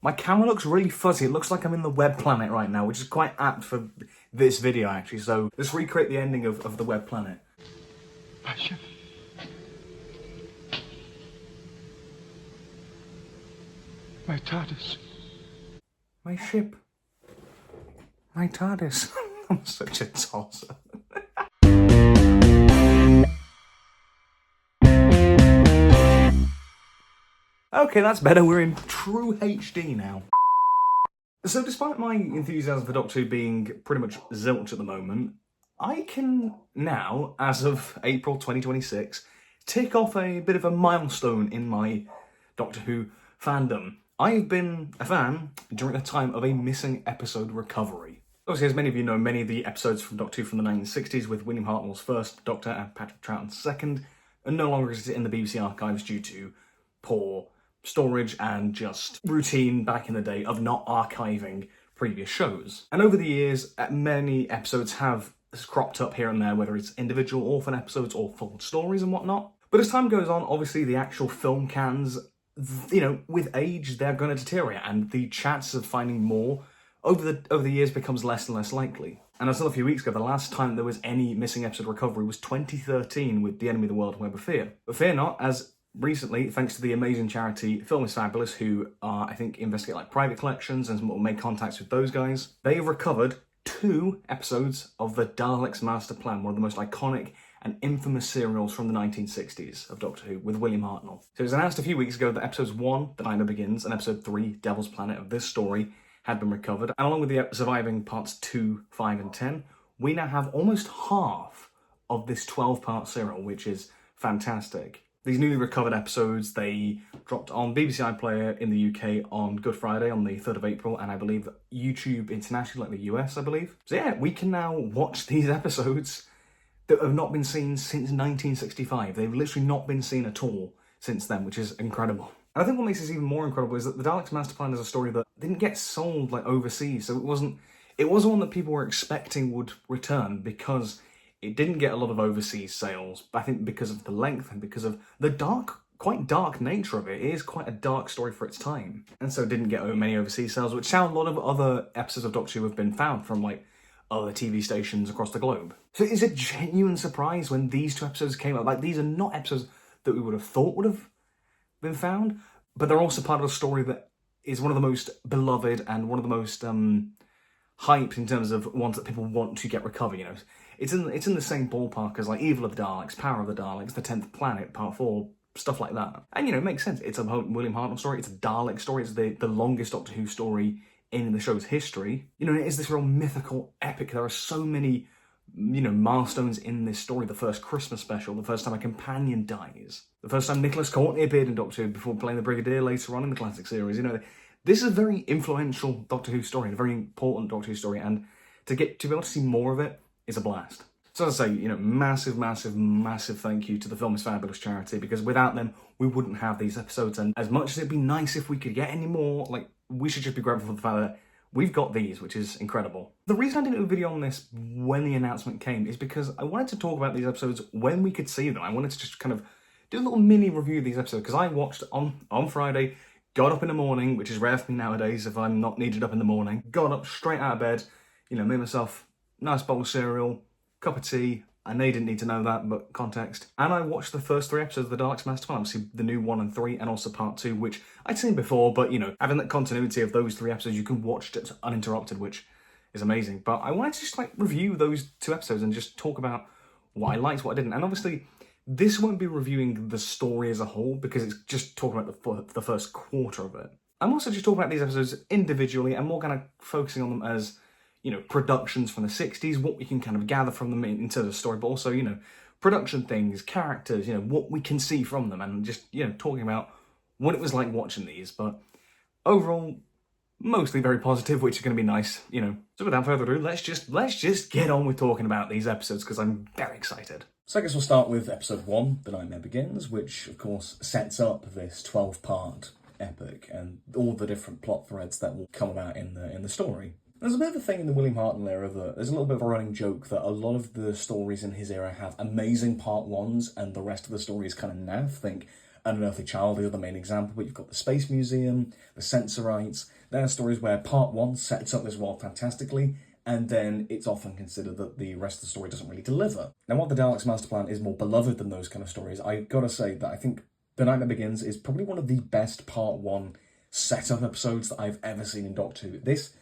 My camera looks really fuzzy. It looks like I'm in the web planet right now, which is quite apt for this video, actually. So let's recreate the ending of the web planet. My ship. My TARDIS. My ship. My TARDIS. I'm such a tosser. Okay, that's better. We're in true HD now. So despite my enthusiasm for Doctor Who being pretty much zilch at the moment, I can now, as of April 2026, tick off a bit of a milestone in my Doctor Who fandom. I've been a fan during the time of a missing episode recovery. Obviously, as many of you know, many of the episodes from Doctor Who from the 1960s with William Hartnell's first Doctor and Patrick Troughton's second are no longer exist in the BBC archives due to poor storage and just routine back in the day of not archiving previous shows. And over the years, many episodes have cropped up here and there, whether it's individual orphan episodes or full stories and whatnot. But as time goes on, obviously the actual film cans, you know, with age, they're going to deteriorate, and the chances of finding more over the years becomes less and less likely. And until a few weeks ago, the last time there was any missing episode recovery was 2013 with The Enemy of the World, Web of Fear. But fear not, as recently, thanks to the amazing charity Film is Fabulous, who I think investigate like private collections and will make contacts with those guys, they've recovered 2 episodes of the Dalek's Masterplan, one of the most iconic and infamous serials from the 1960s of Doctor Who with William Hartnell. So it was announced a few weeks ago that episodes 1, The Nightmare Begins, and episode 3, Devil's Planet, of this story had been recovered. And along with the surviving parts 2, 5 and 10, we now have almost half of this 12-part serial, which is fantastic. These newly recovered episodes, they dropped on BBC iPlayer in the UK on Good Friday on the 3rd of April, and I believe YouTube internationally, like the US, I believe. So yeah, we can now watch these episodes that have not been seen since 1965. They've literally not been seen at all since then, which is incredible. And I think what makes this even more incredible is that the Dalek's Masterplan is a story that didn't get sold like overseas, so it wasn't one that people were expecting would return, because it didn't get a lot of overseas sales. I think because of the length and because of the quite dark nature of it. It is quite a dark story for its time. And so it didn't get many overseas sales, which how a lot of other episodes of Doctor Who have been found from like other TV stations across the globe. So it is a genuine surprise when these 2 episodes came out. Like, these are not episodes that we would have thought would have been found, but they're also part of a story that is one of the most beloved and one of the most hyped in terms of ones that people want to get recovered, you know. It's in the same ballpark as like Evil of the Daleks, Power of the Daleks, The 10th Planet, Part 4, stuff like that. And you know, it makes sense. It's a William Hartnell story, it's a Dalek story, it's the longest Doctor Who story in the show's history. You know, it is this real mythical epic. There are so many, you know, milestones in this story. The first Christmas special, the first time a companion dies, the first time Nicholas Courtney appeared in Doctor Who before playing the Brigadier later on in the classic series. You know, this is a very influential Doctor Who story, a very important Doctor Who story, and to be able to see more of it is a blast. So as I say, you know, massive, massive, massive thank you to the Film is Fabulous charity, because without them, we wouldn't have these episodes. And as much as it'd be nice if we could get any more, like, we should just be grateful for the fact that we've got these, which is incredible. The reason I didn't do a video on this when the announcement came is because I wanted to talk about these episodes when we could see them. I wanted to just kind of do a little mini review of these episodes, because I watched on Friday, got up in the morning, which is rare for me nowadays if I'm not needed up in the morning, got up straight out of bed, you know, made myself a nice bowl of cereal, cup of tea. I know you didn't need to know that, but context. And I watched the first 3 episodes of the Dalek's Masterplan, obviously the new 1 and 3, and also part 2, which I'd seen before, but you know, having that continuity of those 3 episodes, you can watch it uninterrupted, which is amazing. But I wanted to just like review those 2 episodes and just talk about what I liked, what I didn't. And obviously, this won't be reviewing the story as a whole, because it's just talking about the first quarter of it. I'm also just talking about these episodes individually and more kind of focusing on them as, you know, productions from the 60s, what we can kind of gather from them in terms of story, but also, you know, production things, characters, you know, what we can see from them, and just, you know, talking about what it was like watching these. But overall, mostly very positive, which is going to be nice, you know. So without further ado, let's just get on with talking about these episodes, because I'm very excited. So I guess we'll start with episode 1, The Nightmare Begins, which of course sets up this 12-part epic and all the different plot threads that will come about in the story. There's a bit of a thing in the William Hartnell era that there's a little bit of a running joke that a lot of the stories in his era have amazing part 1s and the rest of the story is kind of naff. Think Unearthly Child is the main example, but you've got the Space Museum, the Sensorites. There are stories where part one sets up this world fantastically, and then it's often considered that the rest of the story doesn't really deliver. Now, while the Daleks' Masterplan is more beloved than those kind of stories, I've got to say that I think The Night That Begins is probably one of the best part one setup episodes that I've ever seen in Doctor Who. This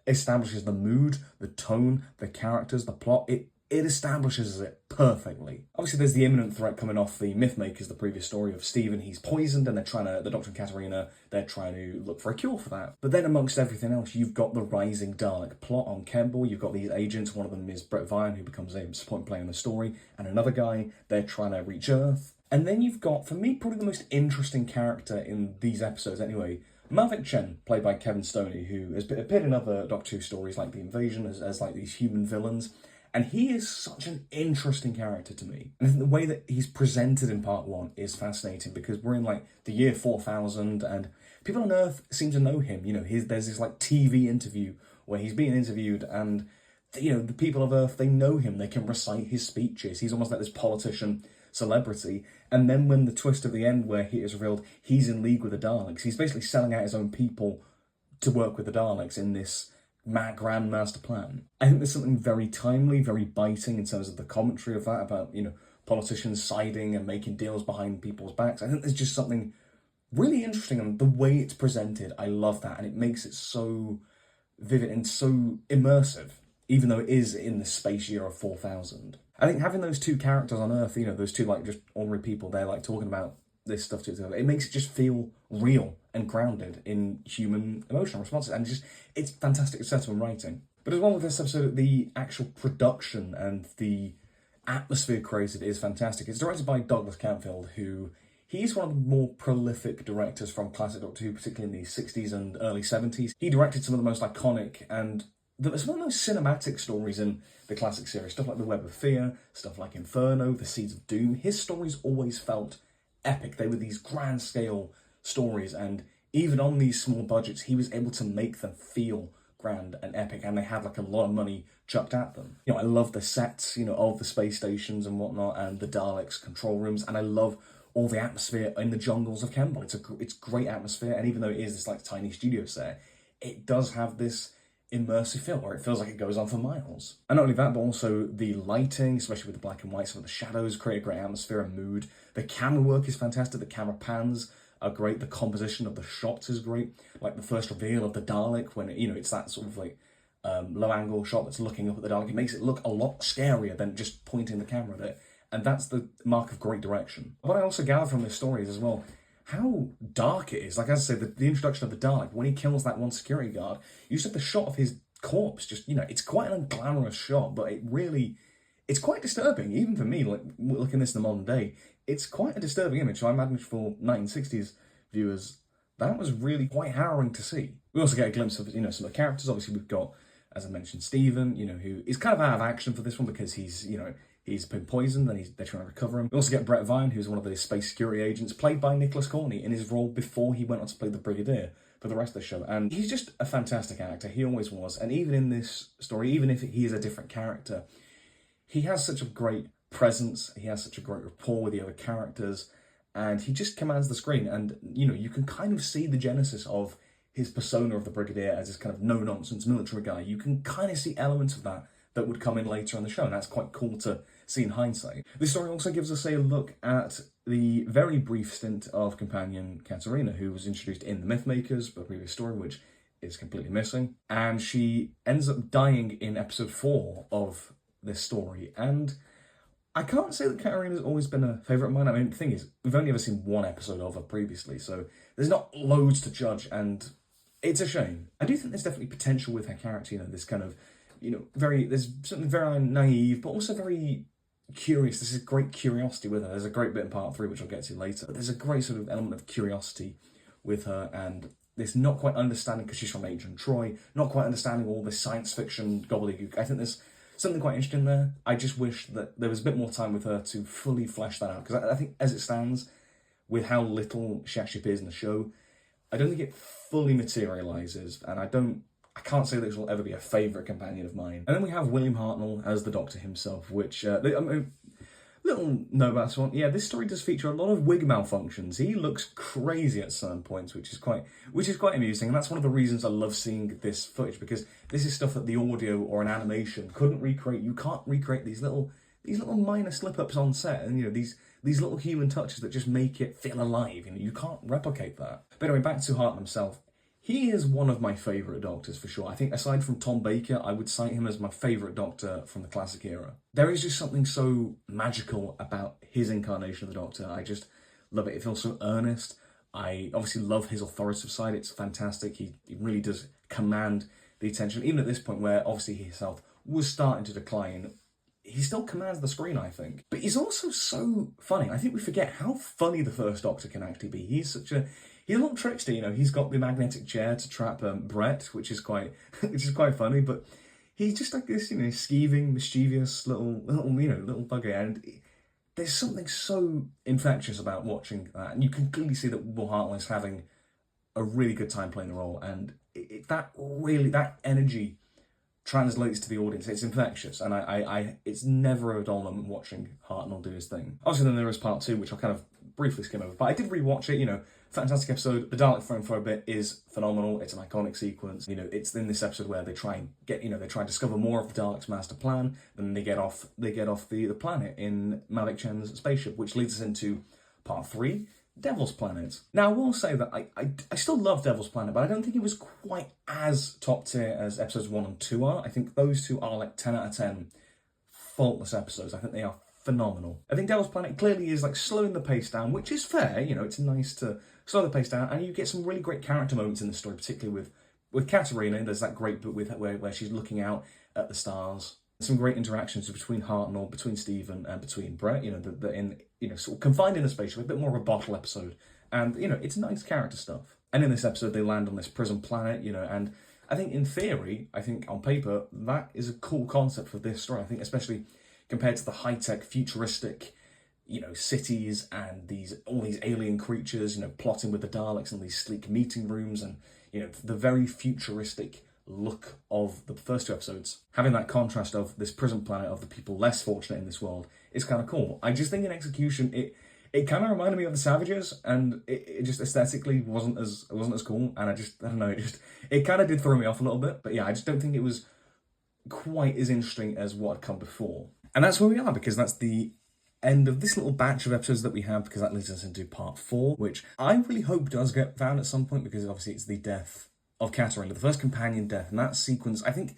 establishes the mood, the tone, the characters, the plot. It establishes it perfectly. Obviously, there's the imminent threat coming off the Mythmakers, the previous story of Stephen. He's poisoned, and the Doctor and Katarina, they're trying to look for a cure for that. But then amongst everything else, you've got the rising Dalek plot on Kemble. You've got these agents. One of them is Brett Vine, who becomes a supporting player in the story, and another guy, they're trying to reach Earth. And then you've got, for me, probably the most interesting character in these episodes anyway, Mavic Chen, played by Kevin Stoney, who has appeared in other Doctor Who stories like The Invasion as like these human villains. And he is such an interesting character to me. And the way that he's presented in part one is fascinating because we're in like the year 4000 and people on Earth seem to know him. You know, there's this like TV interview where he's being interviewed and, you know, the people of Earth, they know him. They can recite his speeches. He's almost like this politician celebrity. And then when the twist at the end where he is revealed he's in league with the Daleks, he's basically selling out his own people to work with the Daleks in this grand master plan. I think there's something very timely, very biting in terms of the commentary of that, about, you know, politicians siding and making deals behind people's backs. I think there's just something really interesting, and the way it's presented, I love that, and it makes it so vivid and so immersive, even though it is in the space year of 4000. I think having those two characters on Earth, you know, those two like just ordinary people, they're like talking about this stuff to each other, it makes it just feel real and grounded in human emotional responses, and it's fantastic setup and writing. But as well with this episode, the actual production and the atmosphere created is fantastic. It's directed by Douglas Camfield, who he's one of the more prolific directors from classic Doctor Who, particularly in the 60s and early 70s. He directed some of the most iconic and some of the most cinematic stories in the classic series, stuff like The Web of Fear, stuff like Inferno, The Seeds of Doom. His stories always felt epic. They were these grand scale stories, and even on these small budgets, he was able to make them feel grand and epic, and they had like a lot of money chucked at them. You know, I love the sets, you know, of the space stations and whatnot, and the Daleks control rooms, and I love all the atmosphere in the jungles of Kemble. It's great atmosphere, and even though it is this like tiny studio set, it does have this immersive feel where it feels like it goes on for miles. And not only that, but also the lighting, especially with the black and white, some of the shadows create a great atmosphere and mood. The camera work is fantastic, the camera pans are great, the composition of the shots is great. Like the first reveal of the Dalek, when it's that sort of like low angle shot that's looking up at the Dalek, it makes it look a lot scarier than just pointing the camera at it. And that's the mark of great direction. What I also gather from this story is as well how dark it is. Like, as I say, the introduction of the Dalek, when he kills that one security guard, you just have the shot of his corpse, just, it's quite an unglamorous shot, but it's quite disturbing, even for me, like, looking at this in the modern day. It's quite a disturbing image, so I imagine for 1960s viewers, that was really quite harrowing to see. We also get a glimpse of, some of the characters. Obviously, we've got, as I mentioned, Stephen, who is kind of out of action for this one because he's been poisoned and they're trying to recover him. We also get Brett Vine, who's one of the space security agents, played by Nicholas Corney in his role before he went on to play the Brigadier for the rest of the show. And he's just a fantastic actor. He always was. And even in this story, even if he is a different character, he has such a great presence. He has such a great rapport with the other characters. And he just commands the screen. And, you can kind of see the genesis of his persona of the Brigadier as this kind of no-nonsense military guy. You can kind of see elements of that would come in later in the show, and that's quite cool to see in hindsight. This story also gives us a look at the very brief stint of companion Katarina, who was introduced in The Mythmakers, the previous story, which is completely missing, and she ends up dying in episode 4 of this story. And I can't say that Katarina's always been a favourite of mine. I mean, the thing is, we've only ever seen one episode of her previously, so there's not loads to judge, and it's a shame. I do think there's definitely potential with her character, this kind of, there's something very naive, but also very curious. This is great curiosity with her. There's a great bit in part 3, which I'll get to later, but there's a great sort of element of curiosity with her, and this not quite understanding, because she's from Agent Troy, not quite understanding all this science fiction gobbledygook. I think there's something quite interesting there. I just wish that there was a bit more time with her to fully flesh that out, because I think as it stands, with how little she actually appears in the show, I don't think it fully materialises, and I can't say that she'll ever be a favourite companion of mine. And then we have William Hartnell as the Doctor himself, which, the Little note about this one. Yeah, this story does feature a lot of wig malfunctions. He looks crazy at certain points, which is quite amusing. And that's one of the reasons I love seeing this footage, because this is stuff that the audio or an animation couldn't recreate. You can't recreate these little minor slip-ups on set, and these little human touches that just make it feel alive. You can't replicate that. But anyway, back to Hartnell himself. He is one of my favourite Doctors for sure. I think aside from Tom Baker, I would cite him as my favourite Doctor from the classic era. There is just something so magical about his incarnation of the Doctor. I just love it. It feels so earnest. I obviously love his authoritative side. It's fantastic. He really does command the attention. Even at this point where obviously he himself was starting to decline, he still commands the screen, I think. But he's also so funny. I think we forget how funny the first Doctor can actually be. He's a little trickster, He's got the magnetic chair to trap Brett, which is quite funny. But he's just like this, skeeving, mischievous little bugger. And there's something so infectious about watching that, and you can clearly see that Will Hartnell is having a really good time playing the role, and that energy translates to the audience. It's infectious, and it's never a dull moment watching Hartnell do his thing. Obviously, then there is part 2, which I'll kind of briefly skim over, but I did rewatch it. Fantastic episode. The Dalek phone for a bit is phenomenal. It's an iconic sequence. It's in this episode where they try and discover more of the Dalek's master plan. Then they get off the planet in Mavic Chen's spaceship, which leads us into part 3, Devil's Planet. Now, I will say that I still love Devil's Planet, but I don't think it was quite as top tier as episodes 1 and 2 are. I think those two are like 10 out of 10 faultless episodes. I think they are phenomenal. I think Devil's Planet clearly is like slowing the pace down, which is fair. It's nice to slow the pace down, and you get some really great character moments in the story, particularly with Katarina. There's that great bit where she's looking out at the stars. Some great interactions between Hartnell, between Stephen, and between Brett. Sort of confined in a spaceship, a bit more of a bottle episode, and it's nice character stuff. And in this episode, they land on this prison planet, and I think in theory, on paper, that is a cool concept for this story. I think especially compared to the high-tech, futuristic, cities and all these alien creatures, plotting with the Daleks and these sleek meeting rooms, and the very futuristic look of the first 2 episodes. Having that contrast of this prison planet of the people less fortunate in this world is kind of cool. I just think in execution, it kind of reminded me of the Savages, and it just aesthetically wasn't as cool. And I don't know, it kind of did throw me off a little bit. But yeah, I just don't think it was quite as interesting as what had come before. And that's where we are, because that's the end of this little batch of episodes that we have, because that leads us into part 4, which I really hope does get found at some point, because obviously it's the death of Katarina, the first companion death, and that sequence, I think,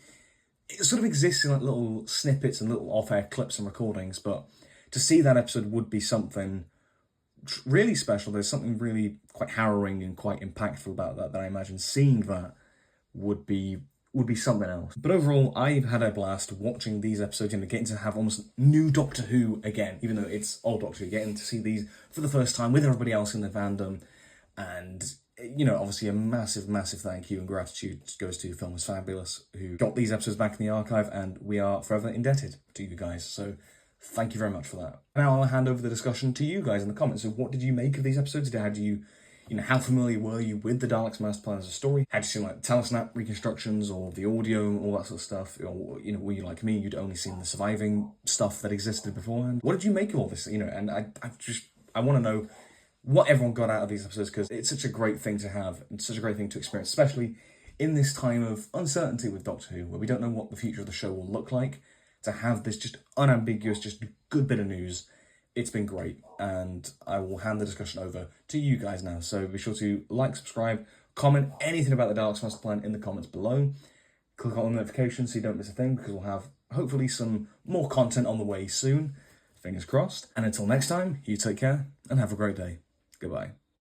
it sort of exists in like little snippets and little off-air clips and recordings, but to see that episode would be something really special. There's something really quite harrowing and quite impactful about that I imagine seeing that would be something else. But overall, I've had a blast watching these episodes and getting to have almost new Doctor Who again, even though it's old Doctor Who, getting to see these for the first time with everybody else in the fandom. And, obviously a massive, massive thank you and gratitude goes to Film Was Fabulous, who got these episodes back in the archive, and we are forever indebted to you guys. So thank you very much for that. Now I'll hand over the discussion to you guys in the comments. So what did you make of these episodes? How familiar were you with the Daleks' master plan as a story? Had you seen like telesnap reconstructions or the audio, all that sort of stuff? Or, were you like me, you'd only seen the surviving stuff that existed beforehand? What did you make of all this? And I want to know what everyone got out of these episodes, because it's such a great thing to have and such a great thing to experience, especially in this time of uncertainty with Doctor Who, where we don't know what the future of the show will look like. To have this just unambiguous, just good bit of news, it's been great, and I will hand the discussion over to you guys now. So be sure to like, subscribe, comment anything about the Daleks Master Plan in the comments below. Click on the notifications so you don't miss a thing, because we'll have hopefully some more content on the way soon. Fingers crossed. And until next time, you take care and have a great day. Goodbye.